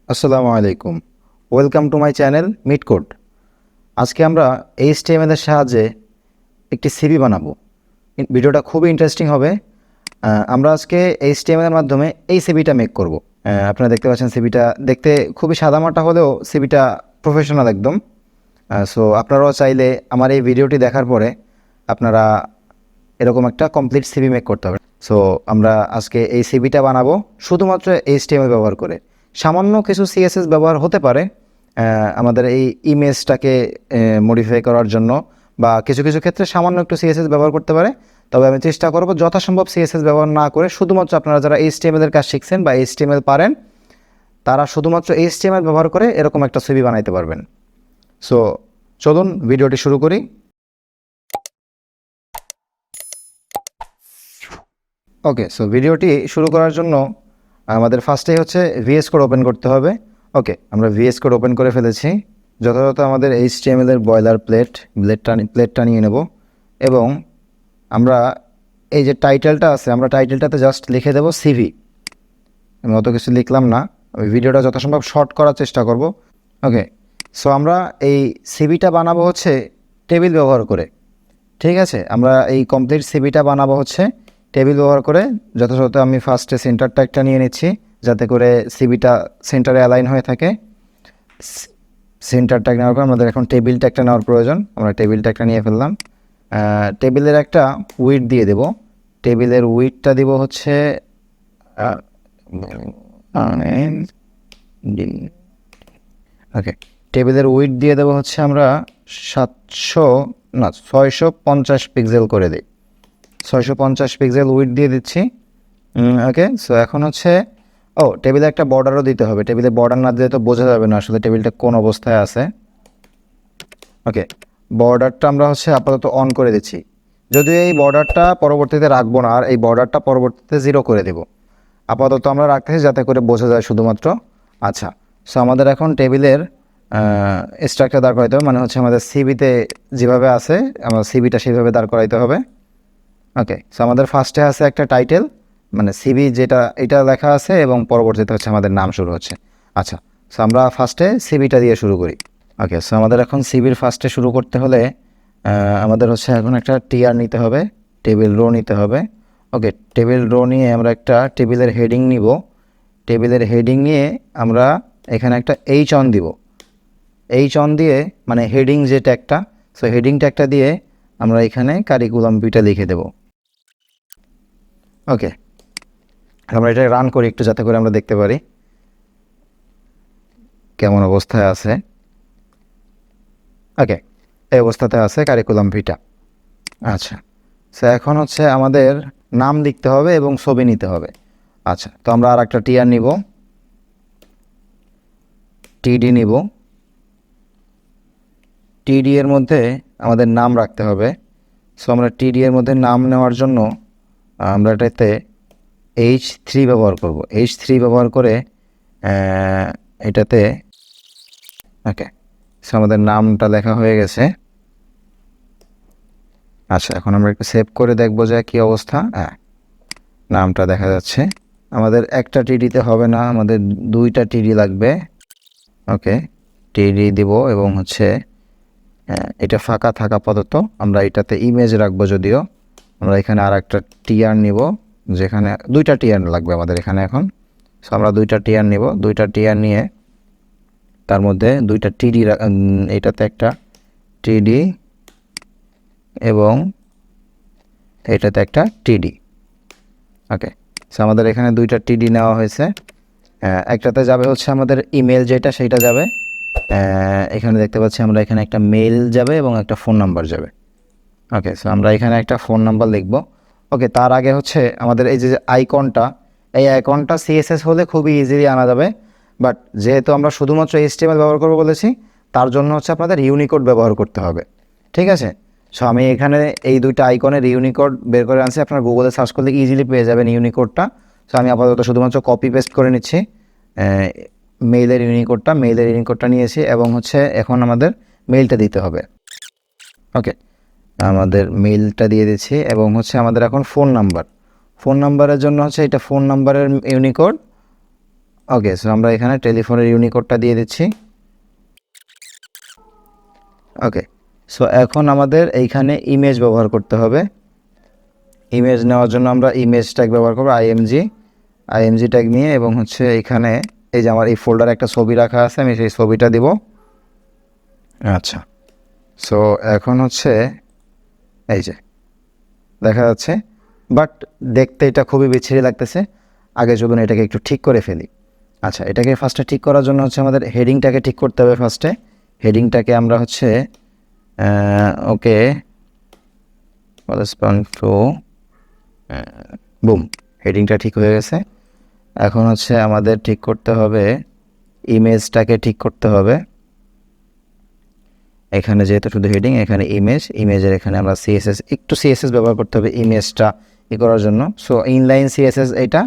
আসসালামু আলাইকুম। Welcome to my channel meet code. আজকে আমরা HTML এর সাহায্যে একটি সিভি বানাবো। ভিডিওটা খুবই ইন্টারেস্টিং হবে। আমরা আজকে HTML এর মাধ্যমে এই সিভিটা মেক করব। আপনারা দেখতে পাচ্ছেন সিভিটা দেখতে খুবই সাদামাটা হলেও সিভিটা প্রফেশনাল একদম। সো আপনারাও চাইলে আমার এই ভিডিওটি দেখার পরে আপনারা এরকম একটা কমপ্লিট সিভি মেক করতে হবে। সো আমরা আজকে এই সিভিটা বানাবো শুধুমাত্র HTML ব্যবহার করে। সামান্য কিছু CSS ব্যবহার হতে পারে আমাদের এই ইমেজটাকে মডিফাই করার জন্য, বা কিছু কিছু ক্ষেত্রে সামান্য একটু CSS ব্যবহার করতে পারে। তবে আমি চেষ্টা করব যথাসম্ভব CSS ব্যবহার না করে শুধুমাত্র আপনারা যারা HTML এর কাজ শিখছেন বা HTML পারেন তারা শুধুমাত্র HTML ব্যবহার করে এরকম একটা সিভি বানাইতে পারবেন। সো চলুন ভিডিওটি শুরু করি। ওকে, সো ভিডিওটি শুরু করার জন্য আমাদের ফার্স্টেই হচ্ছে VS কোড ওপেন করতে হবে। ওকে, আমরা VS কোড ওপেন করে ফেলেছি। যথাযথ আমাদের HTML এর বয়লার প্লেটটা নিয়ে নেব এবং আমরা এই যে টাইটেলটা আছে আমরা টাইটেলটাতে জাস্ট লিখে দেব সিভি। আমি অত কিছু লিখলাম না, ওই ভিডিওটা যথাসম্ভব শর্ট করার চেষ্টা করব। ওকে, সো আমরা এই সিভিটা বানাবো হচ্ছে টেবিল ব্যবহার করে। ঠিক আছে, আমরা এই কমপ্লিট সিভিটা বানাবো হচ্ছে টেবিল ব্যবহার করে। যথাযথ আমি ফার্স্টে সেন্টার ট্যাগটা নিয়ে নিচ্ছি যাতে করে সিভিটা সেন্টারে অ্যালাইন হয়ে থাকে। সেন্টার ট্যাগ নেওয়ার পর আমাদের এখন টেবিল ট্যাগটা নেওয়ার প্রয়োজন। আমরা টেবিল ট্যাগটা নিয়ে ফেললাম। টেবিলের একটা উইডথ দিয়ে দেব। টেবিলের উইডথটা দিব হচ্ছে ওকে, টেবিলের উইডথ দিয়ে দেবো হচ্ছে আমরা 650 পিক্সেল করে দিই। 650 পিক্সেল উইডথ দিয়ে দিচ্ছি। ওকে, সো এখন হচ্ছে টেবিলে একটা বর্ডারও দিতে হবে। টেবিলে বর্ডার না দিলে তো বোঝা যাবে না আসলে টেবিলটা কোন অবস্থায় আছে। ওকে, বর্ডারটা আমরা হচ্ছে আপাতত অন করে দিচ্ছি, যদিও এই বর্ডারটা পরবর্তীতে রাখবো না, আর এই বর্ডারটা পরবর্তীতে 0 করে দেব। আপাতত আমরা রাখতেছি যাতে করে বোঝা যায় শুধুমাত্র। আচ্ছা, সো আমাদের এখন টেবিলের স্ট্রাকচার দাঁড় করাইতে হবে, মানে হচ্ছে আমাদের সিভিতে যেভাবে আছে আমার সিভিটা সেইভাবে দাঁড় করাইতে হবে। ওকে, সো আমাদের ফার্স্টে আছে একটা টাইটেল, মানে সিভি যেটা এটা লেখা আছে, এবং পরবর্তীতে হচ্ছে আমাদের নাম শুরু হচ্ছে। আচ্ছা, সো আমরা ফার্স্টে সিভিটা দিয়ে শুরু করি। ওকে, সো আমাদের এখন সিভির ফার্স্টে শুরু করতে হলে আমাদের হচ্ছে এখন একটা টিআর নিতে হবে, টেবিল রো নিতে হবে। ওকে, টেবিল রো নিয়ে আমরা একটা টেবিলের হেডিং নিব। টেবিলের হেডিং নিয়ে আমরা এখানে একটা এইচ অন দিব। এইচ অন দিয়ে মানে হেডিং যে ট্যাগটা, সো হেডিং ট্যাগটা দিয়ে আমরা এখানে কারিকুলাম বিটা লিখে দেব। ওকে, আমরা এটা রান করি একটু যাতে করে আমরা দেখতে পারি কেমন অবস্থায় আছে। ওকে, এই অবস্থাতে আছে কারিকুলাম ভিটা। আচ্ছা, সো এখন হচ্ছে আমাদের নাম লিখতে হবে এবং ছবি নিতে হবে। আচ্ছা, তো আমরা আর একটা টিআর নিব, টিডি নিব। টিডি এর মধ্যে আমাদের নাম রাখতে হবে। সো আমরা টিডি এর মধ্যে নাম নেওয়ার জন্য আমরা এটাতে H3 ব্যবহার করব। H3 ব্যবহার করে এটাতে ওকে, সো আমাদের নামটা লেখা হয়ে গেছে। আচ্ছা, এখন আমরা একটু সেভ করে দেখব যে কী অবস্থা। হ্যাঁ, নামটা দেখা যাচ্ছে। আমাদের একটা টিডিতে হবে না, আমাদের 2টা টিডি লাগবে। ওকে, টিডি দিব এবং হচ্ছে এটা ফাঁকা থাকা আপাতত। আমরা এটাতে ইমেজ রাখবো, যদিও আমরা এখানে আর একটা টিআর নিব, যেখানে 2টা টিআর লাগবে আমাদের এখানে এখন। সো আমরা 2টা টিআর নিব। 2টা টিআর নিয়ে তার মধ্যে 2টা টিডি, এটাতে একটা টিডি এবং এটাতে একটা টিডি। ওকে, সো আমাদের এখানে 2টা টিডি নেওয়া হয়েছে। একটাতে যাবে হচ্ছে আমাদের ইমেল যেটা, সেইটা যাবে। এখানে দেখতে পাচ্ছি আমরা এখানে একটা মেল যাবে এবং একটা ফোন নাম্বার যাবে। ওকে, সো আমরা এখানে একটা ফোন নাম্বার লিখব। ওকে, তার আগে হচ্ছে আমাদের এই যে আইকনটা, এই আইকনটা CSS হলে খুবই ইজিলি আনা যাবে, বাট যেহেতু আমরা শুধুমাত্র HTML ব্যবহার করবো বলেছি, তার জন্য হচ্ছে আপনাদের ইউনিকোড ব্যবহার করতে হবে। ঠিক আছে, সো আমি এখানে এই 2টা আইকনের ইউনিকোড বের করে আনছি। আপনার গুগলে সার্চ করলে ইজিলি পেয়ে যাবেন ইউনিকোডটা। সো আমি আপাতত শুধুমাত্র কপি পেস্ট করে নিচ্ছি মেইলের ইউনিকোডটা নিয়েছি, এবং হচ্ছে এখন আমাদের মেইলটা দিতে হবে। ওকে, আমাদের মেইলটা দিয়ে দিচ্ছি, এবং হচ্ছে আমাদের এখন ফোন নাম্বারের জন্য হচ্ছে এটা ফোন নাম্বারের ইউনিকোড ওকে, সো আমরা এখানে টেলিফোনের ইউনিকোডটা দিয়ে দিচ্ছি। ওকে, সো এখন আমাদের এইখানে ইমেজ ব্যবহার করতে হবে। ইমেজ নেওয়ার জন্য আমরা ইমেজ ট্যাগ ব্যবহার করবো, আইএমজি ট্যাগ নিয়ে, এবং হচ্ছে এখানে এই যে আমার এই ফোল্ডারে একটা ছবি রাখা আছে, আমি সেই ছবিটা দিব। আচ্ছা, সো এখন হচ্ছে এই যে দেখা যাচ্ছে, বাট দেখতে এটা খুবই বিচ্ছিরি লাগতেছে। আগে চলুন এটাকে একটু ঠিক করে ফেলি। আচ্ছা, এটাকে ফার্স্টে ঠিক করার জন্য হচ্ছে আমাদের হেডিংটাকে ঠিক করতে হবে। ফার্স্টে হেডিংটাকে আমরা হচ্ছে ওকে করেসপন্ড টু বুম, হেডিংটা ঠিক হয়ে গেছে। এখন হচ্ছে আমাদের ঠিক করতে হবে ইমেজটাকে ঠিক করতে হবে। এখানে যেহেতু শুধু হেডিং, এখানে ইমেজের এখানে আমরা একটু সিএসএস ব্যবহার করতে হবে ইমেজটা করার জন্য। সো ইনলাইন সিএসএস, এটা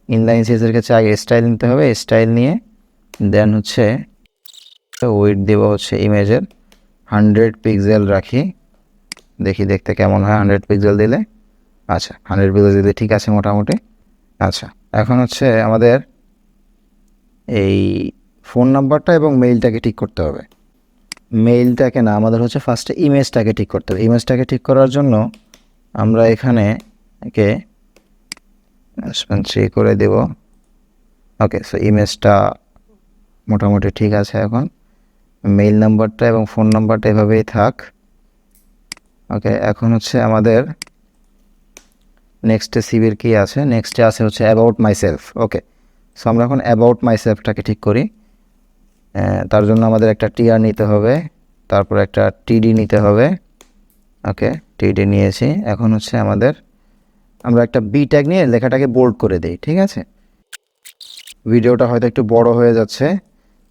ইনলাইন সিএসএসের কাছে আগে স্টাইল নিতে হবে। স্টাইল নিয়ে দেন হচ্ছে উইডথ দেব হচ্ছে ইমেজের 100 পিক্সেল রাখি, দেখি দেখতে কেমন হয় 100 পিক্সেল দিলে। আচ্ছা, 100 পিক্সেল দিলে ঠিক আছে মোটামুটি। আচ্ছা, এখন হচ্ছে আমাদের এই ফোন নাম্বারটা এবং মেইলটাকে ঠিক করতে হবে। মেইলটাকে না, আমাদের হচ্ছে ফার্স্টে ইমেজটাকে ঠিক করতে হবে। ইমেজটাকে ঠিক করার জন্য আমরা এখানে একে 3 করে দেব। ওকে, সো ইমেজটা মোটামুটি ঠিক আছে। এখন মেইল নাম্বারটা এবং ফোন নাম্বারটা এভাবেই থাক। ওকে, এখন হচ্ছে আমাদের নেক্সটে সিভির কি আছে, নেক্সটে আছে হচ্ছে অ্যাবাউট মাইসেলফ। ওকে, সো আমরা এখন অ্যাবাউট মাইসেলফটাকে ঠিক করি। তার জন্য আমাদের একটা টিআর নিতে হবে, তারপর একটা টিডি নিতে হবে। ওকে, টিডি নিয়েছি। এখন হচ্ছে আমরা একটা বি ট্যাগ নিয়ে লেখাটাকে বোল্ড করে দিই, ঠিক আছে। ভিডিওটা হয়তো একটু বড় হয়ে যাচ্ছে,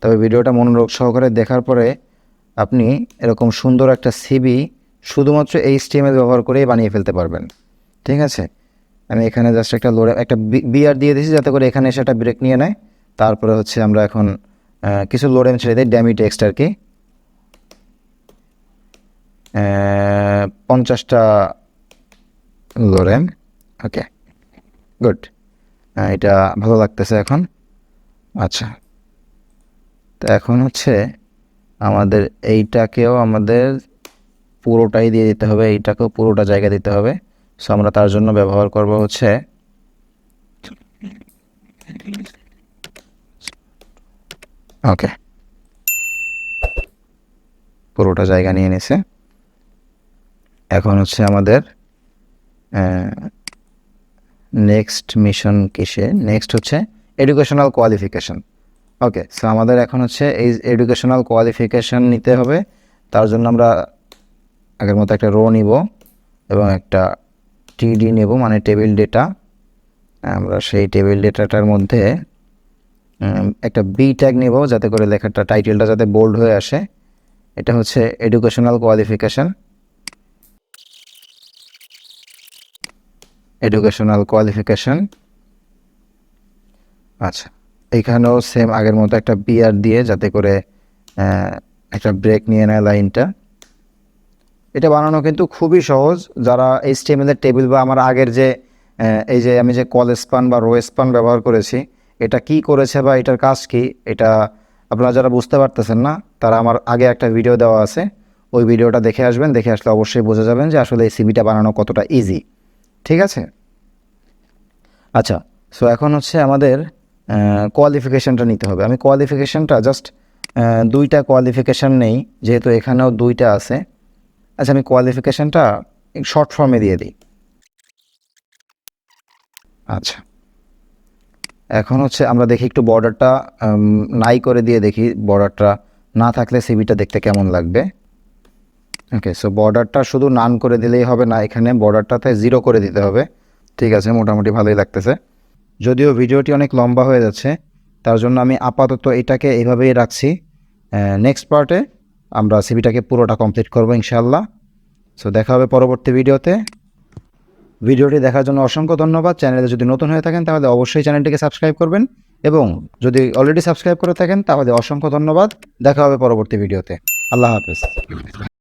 তবে ভিডিওটা মনোযোগ সহকারে দেখার পরে আপনি এরকম সুন্দর একটা সিভি শুধুমাত্র HTML ব্যবহার করেই বানিয়ে ফেলতে পারবেন, ঠিক আছে। আমি এখানে জাস্ট একটা বিআর দিয়ে দিয়েছি, যাতে করে এখানে এসে একটা ব্রেক নিয়ে নেয়। তারপরে হচ্ছে আমরা এখন কিছু লোরেম ছেড়ে দিই, ড্যামি টেক্সট আর কি, 50টা লোরেম। ওকে, গুড, এটা ভালো লাগতেছে এখন। আচ্ছা, তো এখন হচ্ছে আমাদের এইটাকেও আমাদের পুরোটাই দিয়ে দিতে হবে, এইটাকেও পুরোটা জায়গা দিতে হবে। সো আমরা তার জন্য ব্যবহার করব হচ্ছে ওকে, পুরোটা জায়গা নিয়ে নিছে। এখন হচ্ছে আমাদের নেক্সট মিশন কিসে, নেক্সট হচ্ছে এডুকেশনাল কোয়ালিফিকেশন। ওকে, সো আমাদের এখন হচ্ছে এই এডুকেশনাল কোয়ালিফিকেশন নিতে হবে। তার জন্য আমরা আগের মতো একটা রো নিব এবং একটা টিডি নেব, মানে টেবিল ডেটা। আমরা সেই টেবিল ডেটাটার মধ্যে একটা বি ট্যাগ নেব, যাতে করে লেখাটা টাইটেলটা যাতে বোল্ড হয়ে আসে। এটা হচ্ছে এডুকেশনাল কোয়ালিফিকেশন। আচ্ছা, এইখানেও সেম আগের মতো একটা বিআর দিয়ে, যাতে করে একটা ব্রেক নিয়ে নেয় লাইনটা। এটা বানানো কিন্তু খুবই সহজ। যারা HTML এর টেবিল বা আমার আগের যে এই যে আমি যে কল স্পান বা রো স্পান ব্যবহার করেছি, এটা কি করেছে বা এটার কাজ কি, এটা আপনারা যারা বুঝতে পারতেছেন না, তারা আমার আগে একটা ভিডিও দেওয়া আছে, ওই ভিডিওটা দেখে আসবেন। দেখে আসলে অবশ্যই বোঝা যাবেন যে আসলে এই সিভিটা বানানো কতটা ইজি, ঠিক আছে। আচ্ছা, সো এখন হচ্ছে আমাদের কোয়ালিফিকেশানটা নিতে হবে। আমি কোয়ালিফিকেশানটা জাস্ট 2টা কোয়ালিফিকেশান নেই, যেহেতু এখানেও 2টা আছে। আচ্ছা, আমি কোয়ালিফিকেশানটা শর্ট ফর্মে দিয়ে দিই। আচ্ছা, এখন হচ্ছে আমরা দেখি একটু বর্ডারটা নাই করে দিয়ে দেখি, বর্ডারটা না থাকলে সিভিটা দেখতে কেমন লাগবে। ওকে, সো বর্ডারটা শুধু নান করে দিলেই হবে না, এখানে বর্ডারটাতে 0 করে দিতে হবে। ঠিক আছে, মোটামুটি ভালোই লাগতেছে। যদিও ভিডিওটি অনেক লম্বা হয়ে যাচ্ছে, তার জন্য আমি আপাতত এটাকে এইভাবেই রাখছি। নেক্সট পার্টে আমরা সিভিটাকে পুরোটা কমপ্লিট করবো ইনশাআল্লাহ। সো দেখা হবে পরবর্তী ভিডিওতে। ভিডিওটি দেখার জন্য অসংখ্য ধন্যবাদ। চ্যানেলে যদি নতুন হয়ে থাকেন তাহলে অবশ্যই চ্যানেলটিকে সাবস্ক্রাইব করবেন, এবং যদি অলরেডি সাবস্ক্রাইব করে থাকেন তাহলে অসংখ্য ধন্যবাদ। দেখা হবে পরবর্তী ভিডিওতে। আল্লাহ হাফেজ।